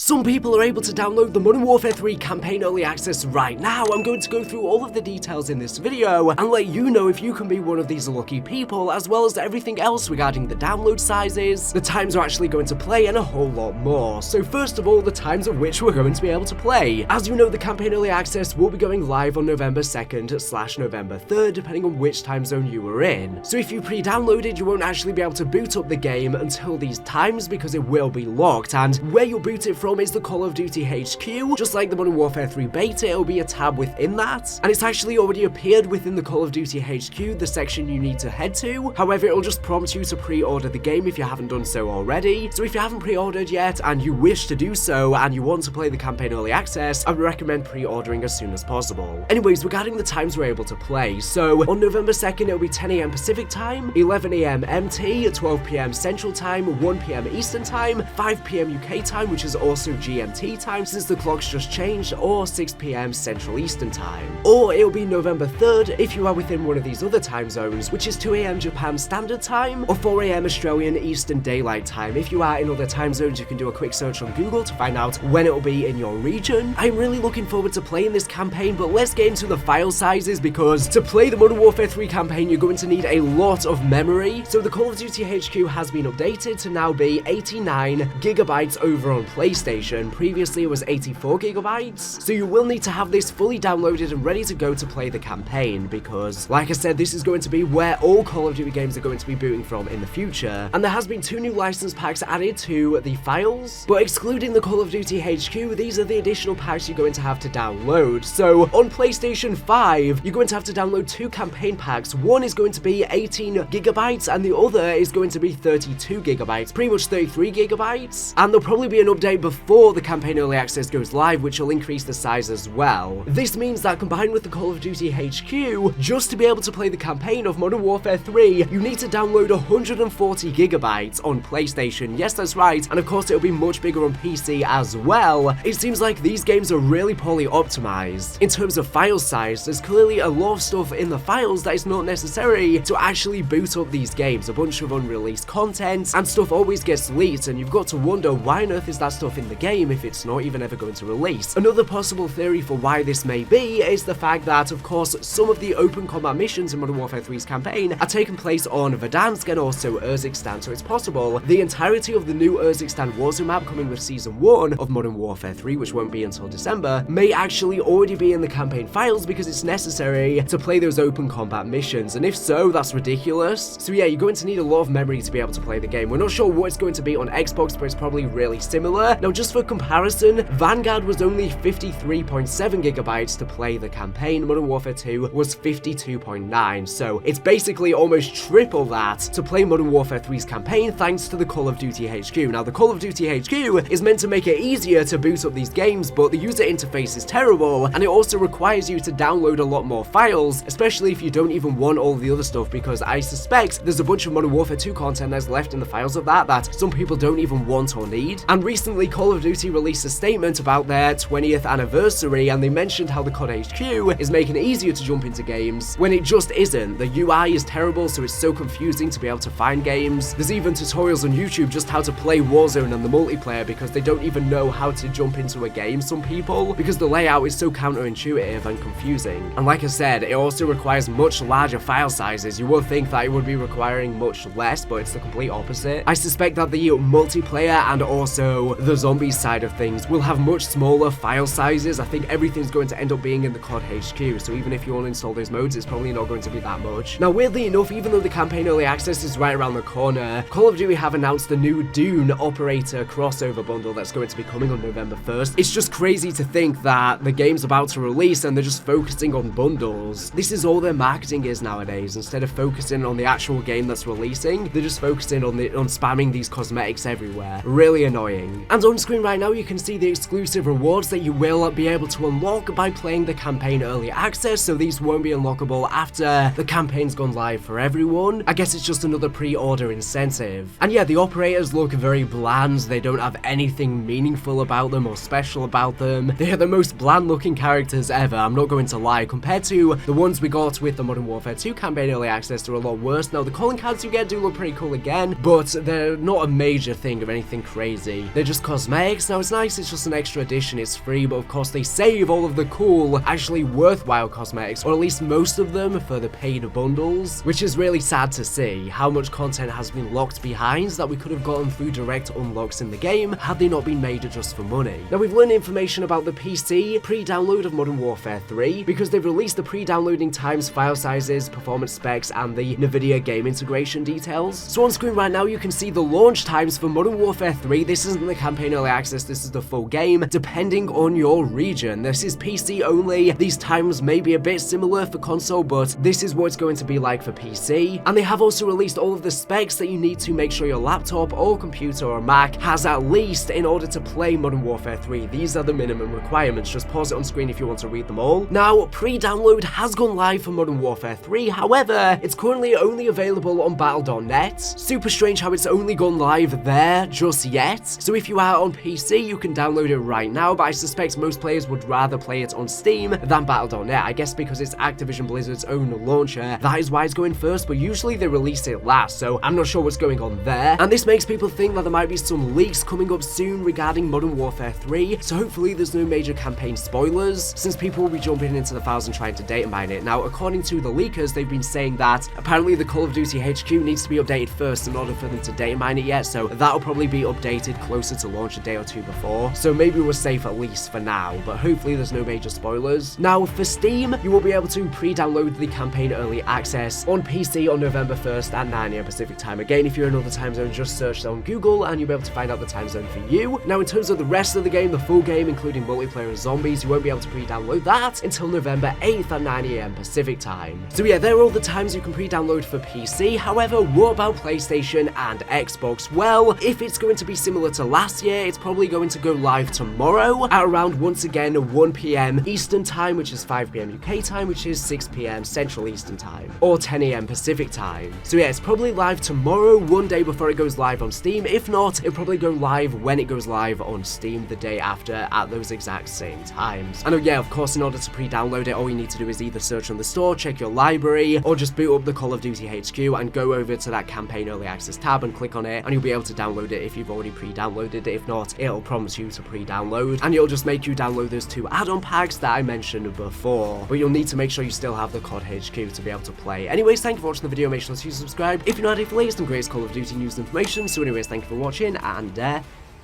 Some people are able to download the Modern Warfare 3 campaign early access right now. I'm going to go through all of the details in this video and let you know if you can be one of these lucky people, as well as everything else regarding the download sizes, the times we're actually going to play, and a whole lot more. So first of all, the times at which we're going to be able to play. As you know, the campaign early access will be going live on November 2nd / November 3rd, depending on which time zone you were in. So if you pre-downloaded, you won't actually be able to boot up the game until these times because it will be locked, and where you'll boot it from is the Call of Duty HQ. Just like the Modern Warfare 3 beta, it'll be a tab within that, and it's actually already appeared within the Call of Duty HQ, the section you need to head to. However, it'll just prompt you to pre-order the game if you haven't done so already. So if you haven't pre-ordered yet and you wish to do so and you want to play the campaign early access, I would recommend pre-ordering as soon as possible. Anyways, regarding the times we're able to play, so on November 2nd it'll be 10 AM Pacific time, 11 AM MT, 12 PM Central time, 1 PM Eastern time, 5 PM UK time, which is also GMT time since the clocks just changed, or 6 PM Central Eastern time. Or it'll be November 3rd if you are within one of these other time zones, which is 2 AM Japan Standard Time, or 4 AM Australian Eastern Daylight Time. If you are in other time zones, you can do a quick search on Google to find out when it'll be in your region. I'm really looking forward to playing this campaign, but let's get into the file sizes, because to play the Modern Warfare 3 campaign, you're going to need a lot of memory. So the Call of Duty HQ has been updated to now be 89 gigabytes over on PlayStation. Previously it was 84 gigabytes. So you will need to have this fully downloaded and ready to go to play the campaign, because like I said, this is going to be where all Call of Duty games are going to be booting from in the future. And there has been 2 new license packs added to the files, but excluding the Call of Duty HQ, these are the additional packs you're going to have to download. So on PlayStation 5, you're going to have to download 2 campaign packs. One is going to be 18 gigabytes and the other is going to be 32 gigabytes, pretty much 33 gigabytes. And there'll probably be an update before the campaign early access goes live, which will increase the size as well. This means that combined with the Call of Duty HQ, just to be able to play the campaign of Modern Warfare 3, you need to download 140 gigabytes on PlayStation. Yes, that's right. And of course, it'll be much bigger on PC as well. It seems like these games are really poorly optimized. In terms of file size, there's clearly a lot of stuff in the files that is not necessary to actually boot up these games. A bunch of unreleased content and stuff always gets leaked, and you've got to wonder why on earth is that stuff in the game if it's not even ever going to release. Another possible theory for why this may be is the fact that, of course, some of the open combat missions in Modern Warfare 3's campaign are taking place on Verdansk and also Urzikstan, so it's possible the entirety of the new Urzikstan Warzone map coming with Season 1 of Modern Warfare 3, which won't be until December, may actually already be in the campaign files because it's necessary to play those open combat missions, and if so, that's ridiculous. So yeah, you're going to need a lot of memory to be able to play the game. We're not sure what it's going to be on Xbox, but it's probably really similar. Now, just for comparison, Vanguard was only 53.7 gigabytes to play the campaign. Modern Warfare 2 was 52.9, so it's basically almost triple that to play Modern Warfare 3's campaign thanks to the Call of Duty HQ. Now, the Call of Duty HQ is meant to make it easier to boot up these games, but the user interface is terrible, and it also requires you to download a lot more files, especially if you don't even want all the other stuff, because I suspect there's a bunch of Modern Warfare 2 content that's left in the files of that some people don't even want or need. And recently, Call of Duty released a statement about their 20th anniversary, and they mentioned how the COD HQ is making it easier to jump into games when it just isn't. The UI is terrible, so it's so confusing to be able to find games. There's even tutorials on YouTube just how to play Warzone and the multiplayer, because they don't even know how to jump into a game, some people, because the layout is so counterintuitive and confusing. And like I said, it also requires much larger file sizes. You would think that it would be requiring much less, but it's the complete opposite. I suspect that the multiplayer and also the zombies side of things will have much smaller file sizes. I think everything's going to end up being in the COD HQ, so even if you uninstall those modes, it's probably not going to be that much. Now, weirdly enough, even though the campaign early access is right around the corner, Call of Duty have announced the new Dune Operator crossover bundle that's going to be coming on November 1st. It's just crazy to think that the game's about to release and they're just focusing on bundles. This is all their marketing is nowadays. Instead of focusing on the actual game that's releasing, they're just focusing on spamming these cosmetics everywhere. Really annoying. And on screen right now, you can see the exclusive rewards that you will be able to unlock by playing the campaign early access, so these won't be unlockable after the campaign's gone live for everyone. I guess it's just another pre-order incentive. And yeah, the operators look very bland. They don't have anything meaningful about them or special about them. They are the most bland looking characters ever, I'm not going to lie. Compared to the ones we got with the Modern Warfare 2 campaign early access, they're a lot worse. Now, the calling cards you get do look pretty cool again, but they're not a major thing of anything crazy. They're just cosmetic cosmetics. Now it's nice, it's just an extra edition, it's free, but of course they save all of the cool, actually worthwhile cosmetics, or at least most of them, for the paid bundles, which is really sad to see how much content has been locked behind that we could have gotten through direct unlocks in the game had they not been made just for money. Now we've learned information about the PC pre-download of Modern Warfare 3 because they've released the pre-downloading times, file sizes, performance specs, and the NVIDIA game integration details. So on screen right now you can see the launch times for Modern Warfare 3. This isn't the campaign early access, this is the full game, depending on your region. This is PC only. These times may be a bit similar for console, but this is what it's going to be like for PC. And they have also released all of the specs that you need to make sure your laptop or computer or Mac has at least in order to play Modern Warfare 3. These are the minimum requirements. Just pause it on screen if you want to read them all. Now, pre-download has gone live for Modern Warfare 3, however, it's currently only available on battle.net. Super strange how it's only gone live there just yet. So if you are on PC, you can download it right now, but I suspect most players would rather play it on Steam than battle.net. I guess because it's Activision Blizzard's own launcher, that is why it's going first, but usually they release it last, so I'm not sure what's going on there. And this makes people think that there might be some leaks coming up soon regarding Modern Warfare 3, so hopefully there's no major campaign spoilers, since people will be jumping into the files and trying to data mine it. Now, according to the leakers, they've been saying that apparently the Call of Duty HQ needs to be updated first in order for them to data mine it yet, so that'll probably be updated closer to launch a day or two before, so maybe we're safe at least for now, but hopefully there's no major spoilers. Now, for Steam, you will be able to pre-download the campaign early access on PC on November 1st at 9 AM Pacific time. Again, if you're in another time zone, just search on Google and you'll be able to find out the time zone for you. Now, in terms of the rest of the game, the full game, including multiplayer and zombies, you won't be able to pre-download that until November 8th at 9 AM Pacific time. So yeah, there are all the times you can pre-download for PC. However, what about PlayStation and Xbox? Well, if it's going to be similar to last year, it's probably going to go live tomorrow at around, once again, 1 PM Eastern time, which is 5 PM UK time, which is 6 PM Central Eastern time, or 10 AM Pacific time. So yeah, it's probably live tomorrow, one day before it goes live on Steam. If not, it'll probably go live when it goes live on Steam the day after at those exact same times. And yeah, of course, in order to pre-download it, all you need to do is either search on the store, check your library, or just boot up the Call of Duty HQ and go over to that campaign early access tab and click on it, and you'll be able to download it if you've already pre-downloaded it. If not, it'll promise you to pre-download, and it'll just make you download those 2 add-on packs that I mentioned before. But you'll need to make sure you still have the COD HQ to be able to play. Anyways, thank you for watching the video. Make sure to subscribe if you're not ready for the latest and greatest Call of Duty news and information. So anyways, thank you for watching, and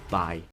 bye.